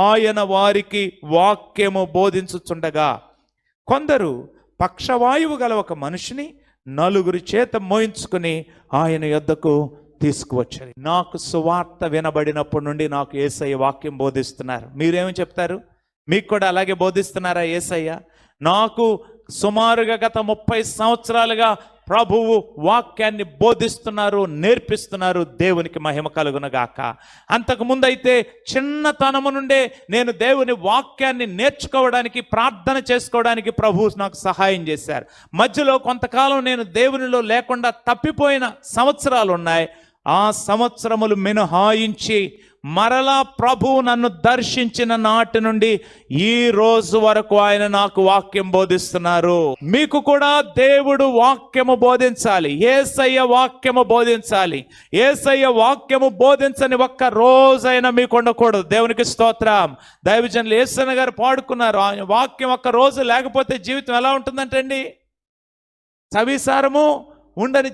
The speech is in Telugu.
ఆయన వారికి వాక్యము బోధించుచుండగా కొందరు పక్షవాయువు గల ఒక మనిషిని 4 చేత మోయించుకుని ఆయన యొద్దకు తీసుకువచ్చారు. నాకు సువార్త వినబడినప్పటి నుండి నాకు యేసయ్య వాక్యం బోధిస్తున్నారు. మీరేమి చెప్తారు? మీకు కూడా అలాగే బోధిస్తున్నారా యేసయ్య? నాకు సుమారుగా గత 30 సంవత్సరాలుగా ప్రభువు వాక్యాన్ని బోధిస్తున్నారు, నేర్పిస్తున్నారు. దేవునికి మహిమ కలుగునగాక. అంతకుముందు అయితే చిన్నతనము నుండే నేను దేవుని వాక్యాన్ని నేర్చుకోవడానికి, ప్రార్థన చేసుకోవడానికి ప్రభువు నాకు సహాయం చేశారు. మధ్యలో కొంతకాలం నేను దేవునిలో లేకుండా తప్పిపోయిన సంవత్సరాలు ఉన్నాయి. ఆ సంవత్సరములు మినహాయించి మరలా ప్రభువు నన్ను దర్శించిన నాటి నుండి ఈ రోజు వరకు ఆయన నాకు వాక్యం బోధిస్తున్నారు. మీకు కూడా దేవుడు వాక్యము బోధించాలి, యేసయ్య వాక్యము బోధించాలి. యేసయ్య వాక్యము బోధించని ఒక్క రోజైనా మీకు ఉండకూడదు. దేవునికి స్తోత్రం. దైవజనులు యేసన్న గారు పాడుకున్నారు, ఆయన వాక్యం ఒక్క రోజు లేకపోతే జీవితం ఎలా ఉంటుందంటండి? సవిసారము ఉండని